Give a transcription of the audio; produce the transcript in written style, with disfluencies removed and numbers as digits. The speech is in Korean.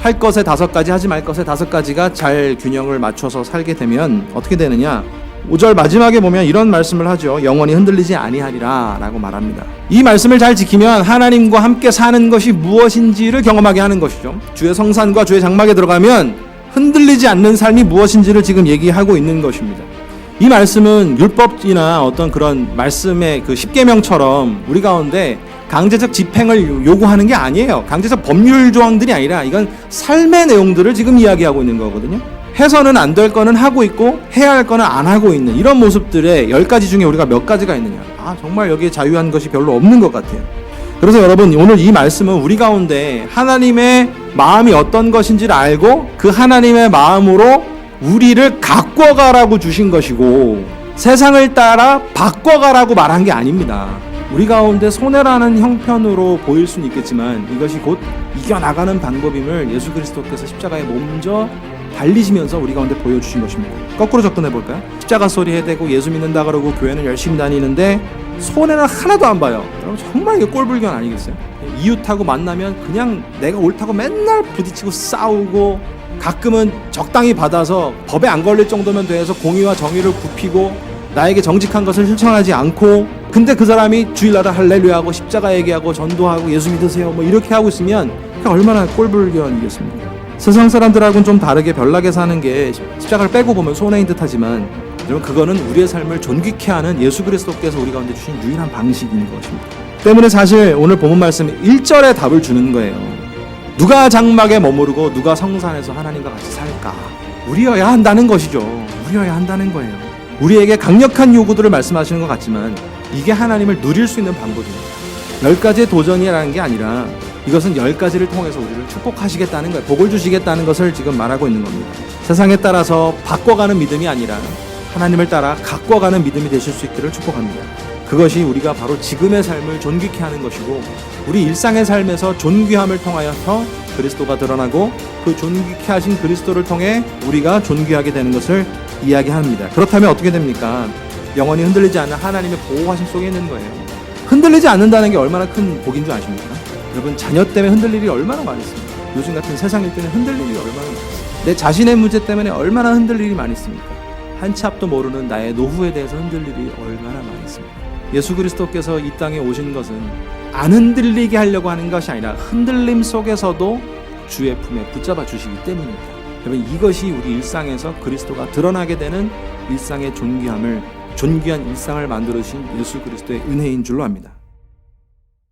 할 것에 5가지, 하지 말 것에 5가지가 잘 균형을 맞춰서 살게 되면 어떻게 되느냐? 5절 마지막에 보면 이런 말씀을 하죠. 영원히 흔들리지 아니하리라 라고 말합니다. 이 말씀을 잘 지키면 하나님과 함께 사는 것이 무엇인지를 경험하게 하는 것이죠. 주의 성산과 주의 장막에 들어가면 흔들리지 않는 삶이 무엇인지를 지금 얘기하고 있는 것입니다. 이 말씀은 율법이나 어떤 그런 말씀의 그 십계명처럼 우리 가운데 강제적 집행을 요구하는 게 아니에요. 강제적 법률 조항들이 아니라 이건 삶의 내용들을 지금 이야기하고 있는 거거든요. 해서는 안 될 거는 하고 있고 해야 할 거는 안 하고 있는 이런 모습들의 10가지 중에 우리가 몇 가지가 있느냐. 정말 여기에 자유한 것이 별로 없는 것 같아요. 그래서 여러분, 오늘 이 말씀은 우리 가운데 하나님의 마음이 어떤 것인지를 알고 그 하나님의 마음으로 우리를 가꿔가라고 주신 것이고 세상을 따라 바꿔가라고 말한 게 아닙니다. 우리 가운데 손해라는 형편으로 보일 수는 있겠지만 이것이 곧 이겨나가는 방법임을 예수 그리스도께서 십자가에 몸져 달리시면서 우리 가운데 보여주신 것입니다. 거꾸로 접근해 볼까요? 십자가 소리 해대고 예수 믿는다 그러고 교회는 열심히 다니는데 손해는 하나도 안 봐요. 여러분, 정말 이게 꼴불견 아니겠어요? 이웃하고 만나면 그냥 내가 옳다고 맨날 부딪히고 싸우고 가끔은 적당히 받아서 법에 안 걸릴 정도면 돼서 공의와 정의를 굽히고 나에게 정직한 것을 실천하지 않고, 근데 그 사람이 주일날에 할렐루야하고 십자가 얘기하고 전도하고 예수 믿으세요 뭐 이렇게 하고 있으면 얼마나 꼴불견이겠습니까? 세상 사람들하고는 좀 다르게 별나게 사는 게 십자가를 빼고 보면 손해인 듯하지만 여러분, 그거는 우리의 삶을 존귀케 하는 예수 그리스도께서 우리 가운데 주신 유일한 방식인 것입니다. 때문에 사실 오늘 본문 말씀은 1절에 답을 주는 거예요. 누가 장막에 머무르고 누가 성산에서 하나님과 같이 살까? 우리여야 한다는 것이죠. 우리여야 한다는 거예요. 우리에게 강력한 요구들을 말씀하시는 것 같지만 이게 하나님을 누릴 수 있는 방법입니다. 10가지의 도전이라는 게 아니라 이것은 10가지를 통해서 우리를 축복하시겠다는 거예요. 복을 주시겠다는 것을 지금 말하고 있는 겁니다. 세상에 따라서 바꿔가는 믿음이 아니라 하나님을 따라 가꿔가는 믿음이 되실 수 있기를 축복합니다. 그것이 우리가 바로 지금의 삶을 존귀케 하는 것이고 우리 일상의 삶에서 존귀함을 통하여서 그리스도가 드러나고 그 존귀케 하신 그리스도를 통해 우리가 존귀하게 되는 것을 이야기합니다. 그렇다면 어떻게 됩니까? 영원히 흔들리지 않는 하나님의 보호하심 속에 있는 거예요. 흔들리지 않는다는 게 얼마나 큰 복인 줄 아십니까? 여러분, 자녀 때문에 흔들릴 일이 얼마나 많이 있습니까? 요즘 같은 세상일 때는 흔들릴 일이 얼마나 많이 있습니까? 내 자신의 문제 때문에 얼마나 흔들릴 일이 많이 있습니까? 한 치 앞도 모르는 나의 노후에 대해서 흔들릴 일이 얼마나 많이 있습니까? 예수 그리스도께서 이 땅에 오신 것은 안 흔들리게 하려고 하는 것이 아니라 흔들림 속에서도 주의 품에 붙잡아 주시기 때문입니다. 여러분, 이것이 우리 일상에서 그리스도가 드러나게 되는 일상의 존귀한 일상을 만들어주신 예수 그리스도의 은혜인 줄로 압니다.